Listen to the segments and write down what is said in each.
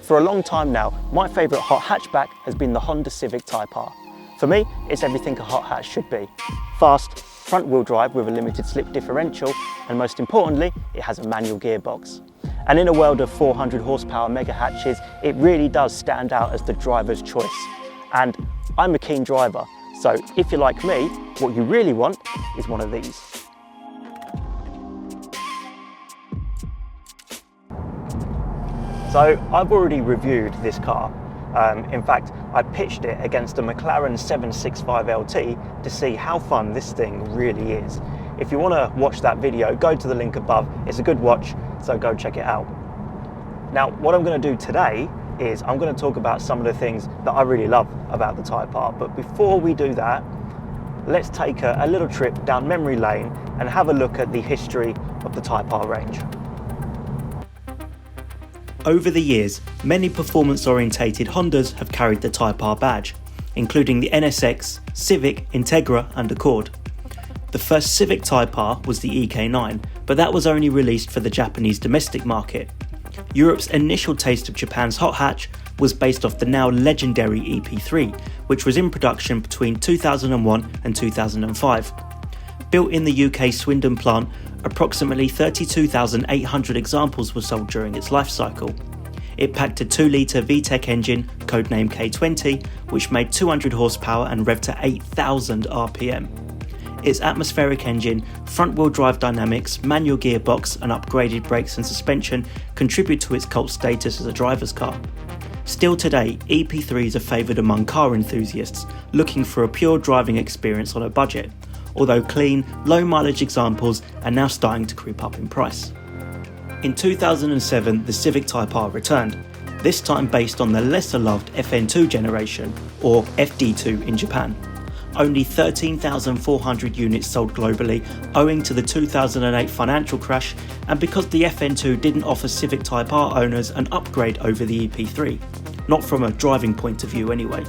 For a long time now, my favourite hot hatchback has been the Honda Civic Type R. For me, it's everything a hot hatch should be. Fast, front-wheel drive with a limited slip differential, and most importantly, it has a manual gearbox. And in a world of 400 horsepower mega hatches, it really does stand out as the driver's choice. And I'm a keen driver, so if you're like me, what you really want is one of these. So I've already reviewed this car. In fact, I pitched it against a McLaren 765LT to see how fun this thing really is. If you want to watch that video, go to the link above. It's a good watch, so go check it out. Now, what I'm going to do today is I'm going to talk about some of the things that I really love about the Type R. But before we do that, let's take a little trip down memory lane and have a look at the history of the Type R range. Over the years, many performance-orientated Hondas have carried the Type R badge, including the NSX, Civic, Integra and Accord. The first Civic Type R was the EK9, but that was only released for the Japanese domestic market. Europe's initial taste of Japan's hot hatch was based off the now legendary EP3, which was in production between 2001 and 2005. Built in the UK Swindon plant, approximately 32,800 examples were sold during its life cycle. It packed a 2-litre VTEC engine, codenamed K20, which made 200 horsepower and revved to 8,000 RPM. Its atmospheric engine, front-wheel drive dynamics, manual gearbox and upgraded brakes and suspension contribute to its cult status as a driver's car. Still today, EP3s are favoured among car enthusiasts looking for a pure driving experience on a budget, although clean, low-mileage examples are now starting to creep up in price. In 2007, the Civic Type R returned, this time based on the lesser-loved FN2 generation, or FD2 in Japan. Only 13,400 units sold globally owing to the 2008 financial crash and because the FN2 didn't offer Civic Type R owners an upgrade over the EP3, not from a driving point of view anyway.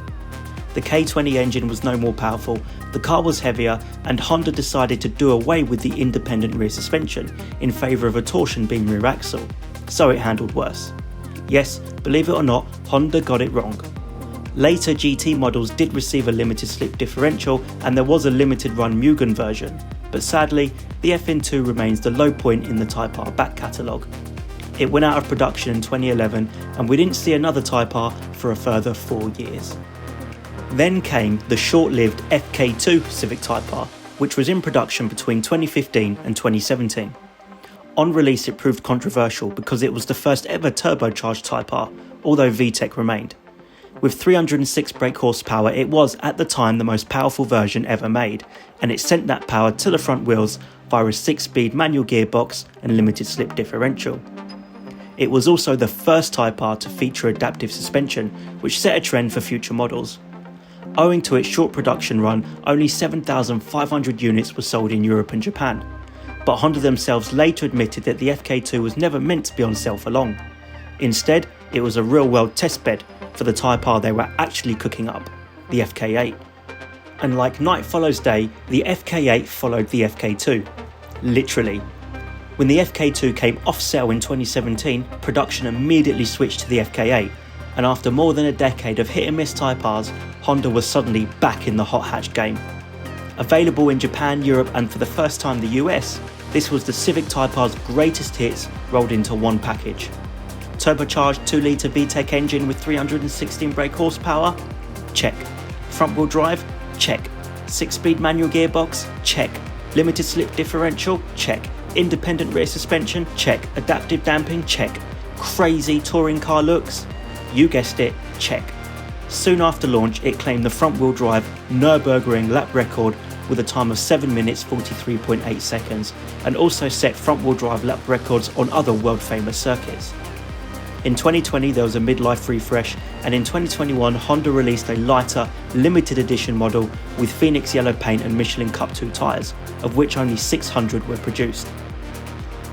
The K20 engine was no more powerful, the car was heavier, and Honda decided to do away with the independent rear suspension in favour of a torsion beam rear axle, so it handled worse. Yes, believe it or not, Honda got it wrong. Later GT models did receive a limited slip differential and there was a limited run Mugen version, but sadly, the FN2 remains the low point in the Type R back catalogue. It went out of production in 2011 and we didn't see another Type R for a further 4 years. Then came the short-lived FK2 Civic Type R, which was in production between 2015 and 2017. On release it proved controversial because it was the first ever turbocharged Type R, although VTEC remained. With 306 brake horsepower, it was at the time the most powerful version ever made, and it sent that power to the front wheels via a 6-speed manual gearbox and limited slip differential. It was also the first Type R to feature adaptive suspension, which set a trend for future models. Owing to its short production run, only 7,500 units were sold in Europe and Japan, but Honda themselves later admitted that the FK2 was never meant to be on sale for long. Instead, it was a real-world testbed for the Type R they were actually cooking up, the FK8. And like night follows day, the FK8 followed the FK2. Literally. When the FK2 came off sale in 2017, production immediately switched to the FK8, and after more than a decade of hit-and-miss Type Rs, Honda was suddenly back in the hot hatch game. Available in Japan, Europe and for the first time the US, this was the Civic Type R's greatest hits rolled into one package. Turbocharged 2-litre VTEC engine with 316 brake horsepower? Check. Front-wheel drive? Check. 6-speed manual gearbox? Check. Limited slip differential? Check. Independent rear suspension? Check. Adaptive damping? Check. Crazy touring car looks? You guessed it, check. Soon after launch, it claimed the front-wheel drive Nürburgring lap record with a time of 7 minutes 43.8 seconds, and also set front-wheel drive lap records on other world-famous circuits. In 2020 there was a midlife refresh, and in 2021 Honda released a lighter, limited edition model with Phoenix yellow paint and Michelin Cup 2 tyres, of which only 600 were produced.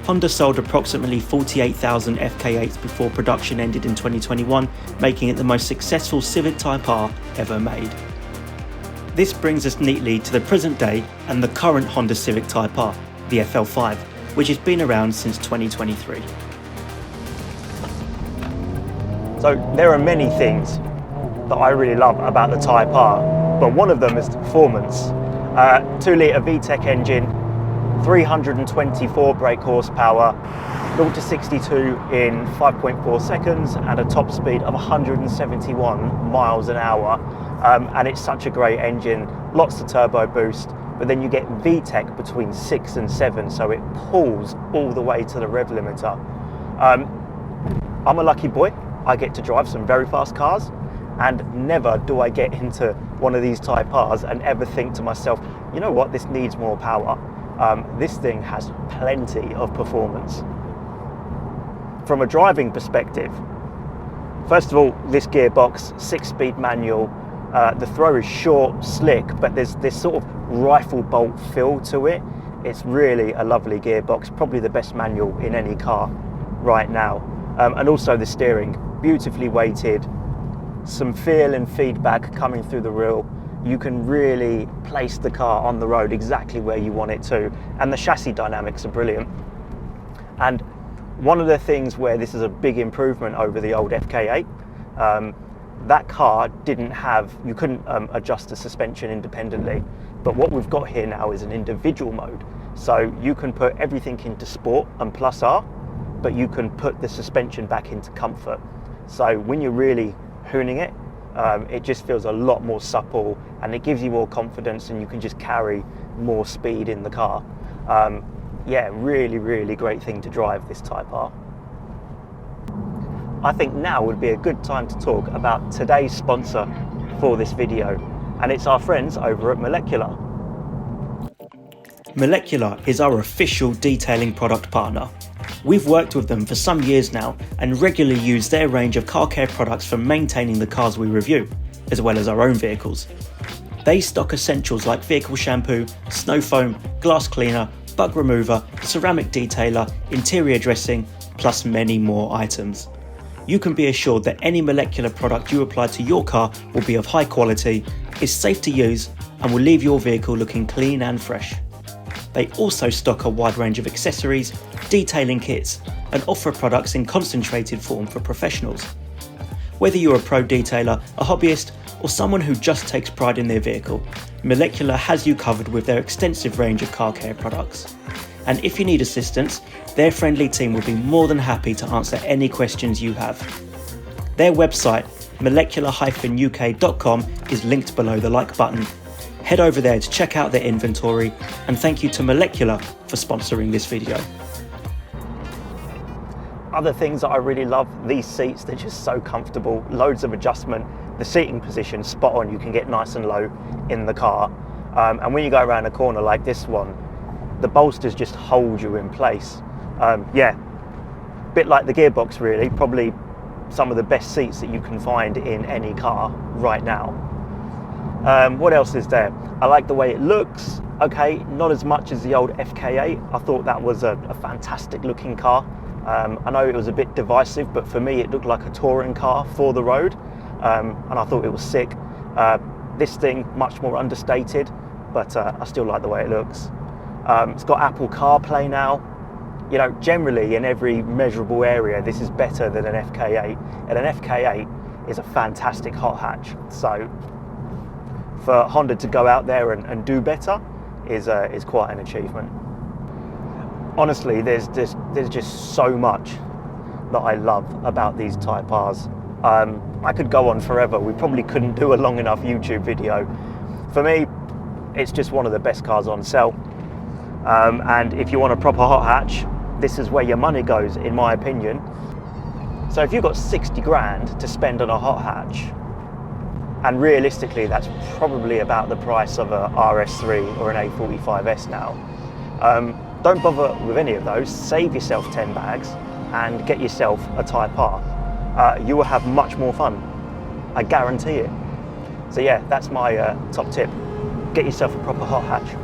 Honda sold approximately 48,000 FK8s before production ended in 2021, making it the most successful Civic Type R ever made. This brings us neatly to the present day and the current Honda Civic Type R, the FL5, which has been around since 2023. So there are many things that I really love about the Type R, but one of them is the performance. 2 litre VTEC engine, 324 brake horsepower, 0 to 62 in 5.4 seconds and a top speed of 171 miles an hour. And it's such a great engine, lots of turbo boost, but then you get VTEC between 6 and 7, so it pulls all the way to the rev limiter. I'm a lucky boy. I get to drive some very fast cars, and never do I get into one of these Type Rs and ever think to myself, you know what, this needs more power. This thing has plenty of performance. From a driving perspective, first of all, this gearbox, 6-speed manual, the throw is short, slick, but there's this sort of rifle bolt feel to it. It's really a lovely gearbox, probably the best manual in any car right now. And also the steering, beautifully weighted, some feel and feedback coming through the wheel. You can really place the car on the road exactly where you want it to, and the chassis dynamics are brilliant. And one of the things where this is a big improvement over the old FK8, that car didn't have, you couldn't adjust the suspension independently, but what we've got here now is an individual mode. So you can put everything into Sport and Plus R, but you can put the suspension back into Comfort. So when you're really hooning it, it just feels a lot more supple, and it gives you more confidence, and you can just carry more speed in the car. Yeah, really, really great thing to drive, this Type R. I think now would be a good time to talk about today's sponsor for this video, and it's our friends over at Molecular. Molecular is our official detailing product partner. We've worked with them for some years now and regularly use their range of car care products for maintaining the cars we review, as well as our own vehicles. They stock essentials like vehicle shampoo, snow foam, glass cleaner, bug remover, ceramic detailer, interior dressing, plus many more items. You can be assured that any Molecular product you apply to your car will be of high quality, is safe to use, and will leave your vehicle looking clean and fresh. They also stock a wide range of accessories, detailing kits, and offer products in concentrated form for professionals. Whether you're a pro detailer, a hobbyist, or someone who just takes pride in their vehicle, Molecular has you covered with their extensive range of car care products. And if you need assistance, their friendly team will be more than happy to answer any questions you have. Their website, molecular-uk.com, is linked below the like button. Head over there to check out their inventory, and thank you to Molecular for sponsoring this video. Other things that I really love, these seats, they're just so comfortable, loads of adjustment, the seating position spot on, you can get nice and low in the car. And when you go around a corner like this one, the bolsters just hold you in place. Yeah, bit like the gearbox really, probably some of the best seats that you can find in any car right now. What else is there? I like the way it looks. Okay, not as much as the old FK8. I thought that was a fantastic looking car. I know it was a bit divisive, but for me it looked like a touring car for the road, and I thought it was sick. This thing, much more understated, but I still like the way it looks. It's got Apple CarPlay now. You know, generally in every measurable area, this is better than an FK8, and an FK8 is a fantastic hot hatch. So for Honda to go out there and do better is quite an achievement. Honestly, there's just so much that I love about these Type Rs. I could go on forever. We probably couldn't do a long enough YouTube video. For me, it's just one of the best cars on sale. And if you want a proper hot hatch, this is where your money goes, in my opinion. So if you've got 60 grand to spend on a hot hatch, and realistically that's probably about the price of a RS3 or an A45S now, don't bother with any of those. Save yourself 10 bags and get yourself a Type R. You will have much more fun, I guarantee it. So yeah, that's my top tip. Get yourself a proper hot hatch.